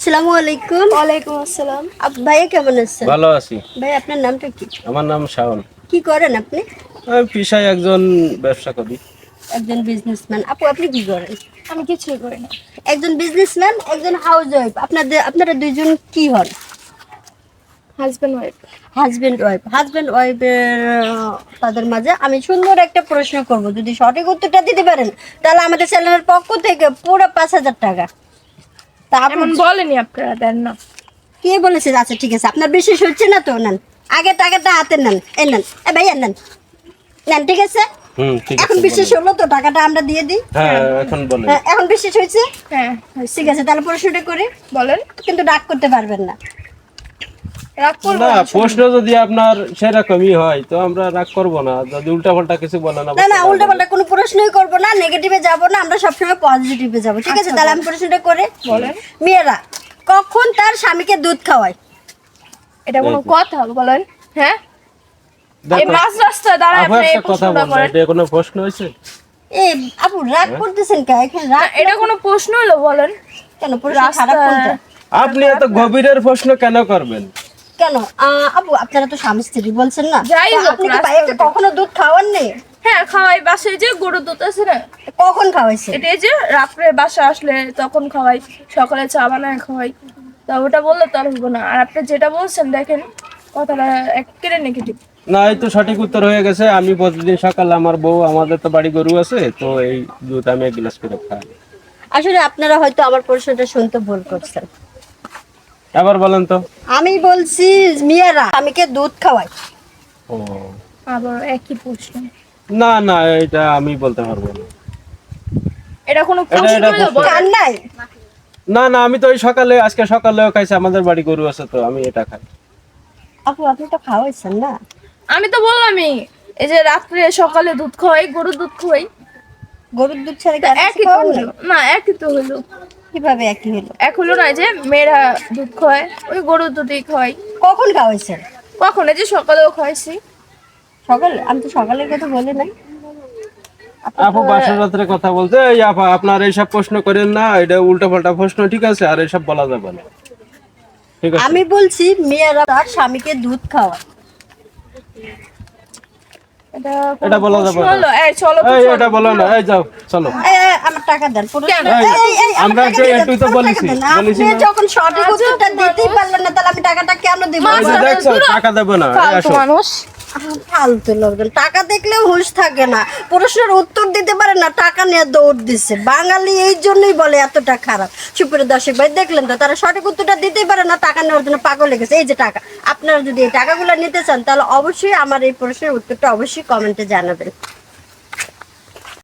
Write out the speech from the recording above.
আসসালামু আলাইকুম। ওয়ালাইকুম আসসালাম। ভাইয়া কেমন আছেন? ভালো আছি। ভাই আপনার নামটা কি? আমার নাম শাওন। কি করেন আপনি? আমি পেশায় একজন ব্যবসা করি। একজন বিজনেসম্যান। আপু আপনি কি করেন? আমি কিছুই করি না। একজন বিজনেসম্যান, একজন হাউস ওয়াইফ। আপনারা দুইজন কি হন? Husband wife. Husband wife. Husband ওয়াইফের তাদের মাঝে আমি সুন্দর একটা প্রশ্ন করব, যদি সঠিক উত্তরটা দিতে পারেন তাহলে আমাদের চ্যানেলের পক্ষ থেকে পুরো 5,000 টাকা। তা আপনি এমন বলেনি, আপনারা দেন না। কে বলেছে? আচ্ছা ঠিক আছে, আপনার বিশ্বাস হচ্ছে না তো নেন, আগে টাকাটা হাতে নেন। এই নেন, এ ভাইয়া নেন নেন, ঠিক আছে? ঠিক এখন আছে। বিশ্বাস হলো তো? টাকাটা আমরা দিয়ে দিই। হ্যাঁ, এখন বলেন। এখন বিশ্বাস হয়েছে? হ্যাঁ, ঠিক আছে, তাহলে প্রশ্নটা করি। বলেন। কিন্তু ডাক করতে পারবেন না। রাগ করবো না, না, প্রশ্ন যদি আপনার সেরকমই হয় তো আমরা রাগ করব না। যদি উল্টাপাল্টা কিছু বলেন না না, উল্টা পাল্টা কোনো প্রশ্নই করবো না, নেগেটিভে যাব না, আমরা সবসময় পজিটিভে যাব, ঠিক আছে? তাহলে আমি প্রশ্নটা করে বলেন। মেয়েরা কখন তার স্বামীকে দুধ খাওয়ায়? এটা কোনো কথা? বলেন। হ্যাঁ, এই দেখো, মাঝ রাস্তায় দাঁড়ায় আপু আপনি এই একটা কথা প্রশ্নটা বলেন, করেন। এটা কোনো প্রশ্ন হয়েছে? এই আপু রাগ করতেছেন কেন? এখন রাগ এটা কোনো প্রশ্ন হলো? বলেন। কেন? প্রশ্ন খারাপ কোনটা? আপনি এত গভীরের প্রশ্ন কেন করবেন? কেন আপু, আপনারা তো স্বামী স্ত্রী বলছেন না, যাই তো হোক, আপনি কি রাস্তা ভাইয়াকে কখনো দুধ খাওয়ান নেই? হ্যাঁ, খাওয়াই। বাসায় যে গরুর দুধ আছে না, কখন খাওয়াইছে? এটাই যে রাত্রে বাসা আসলে তখন খাওয়াই, সকালে চা বানায় খাওয়াই। তা ওটা বললে তো আর হবো না। আর আপনি যেটা বলছেন, দেখেন কথাটা একেবারে নেগেটিভ। না, এই তো সঠিক উত্তর হয়ে গেছে। আমি প্রতিদিন সকালে আমার বউ, আমাদের তো বাড়ি গরু আছে, তো এই দুধ আমি 1 গ্লাস করে খাই। আসলে আপনারা হয়তো আমার প্রশ্নটা শুনতে ভুল করছেন। আবার বলেন তো। আমি বলছি মেয়েরা স্বামীকে দুধ খাওয়ায়। ও, আবার একই প্রশ্ন। না না, এটা আমি বলতে পারবো না। এটা কোনো এটা প্রশ্ন হলো? প্রশ্ন। বলেন। খান নাই? না না, আমি তো ওই সকালে, আজকে সকালেও খাইছি, আমাদের বাড়ি গরু আছে তো আমি এটা খাই। আপু আপনি তো খাওয়াইছেন না? আমি তো বললামই, এই যে রাত্রে সকালে দুধ খাওয়াই, গরুর দুধ খাওয়াই। গরুর দুধ ছাড়া কি তা আর কিছু একই তো খাওয়ান নাই? হলো না? একই তো হলো। কিভাবে একই হলো? এক হলো না যে মেয়েরা দুধ খাওয়ায়, ওই গরুর দুধই খাওয়াই। কখন খাওয়াইছেন? কখন? এই যে সকালেও খাওয়াইছি। সকালে? আমি তো সকালের কথা বলি নাই। আপু বাসর রাত্রে কথা বলতে, এই আপা আপনার এইসব প্রশ্ন করেন না, এটা উল্টা পাল্টা প্রশ্ন, ঠিক আছে? আর এইসব বলা যাবে না, ঠিক আছে? আমি বলছি মেয়েরা তার স্বামীকে দুধ খাওয়ায়। এটা এটা বলা যাবে প্রশ্ন না। হলো? এই চলো তো, এই চলো। এটা বলো না, এই যাও চলো। আমার টাকা দেন। কেন? আমার আমরা টাকা তো দিয়ে দেন, একটুই তো আমার টাকা বলেছি, দেন। বলেছি আপনি না? যখন সঠিক আজব উত্তরটা দিতেই মানুষ। পারলেন না, তাহলে আমি টাকাটা কেন দিব? এই যে দেখছো, টাকা দেবে না, এই ফালতু আসো। মানুষ। ফালতু লোকজন, টাকা দেখলেও হুঁশ থাকে না, প্রশ্নের উত্তর দিতে পারে না, টাকা নিয়ে দৌড় দিচ্ছে। বাঙালি এই জন্যই বলে এতটা খারাপ। সুপ্রিয় দর্শক ভাই, দেখলেন তো, তারা সঠিক উত্তরটা দিতেই পারে না, টাকা নেওয়ার জন্য পাগল হয়ে গেছে। এই যে টাকা, আপনারা যদি এই টাকাগুলো নিতে চান তাহলে অবশ্যই আমার এই প্রশ্নের উত্তরটা অবশ্যই কমেন্টে জানাবেন।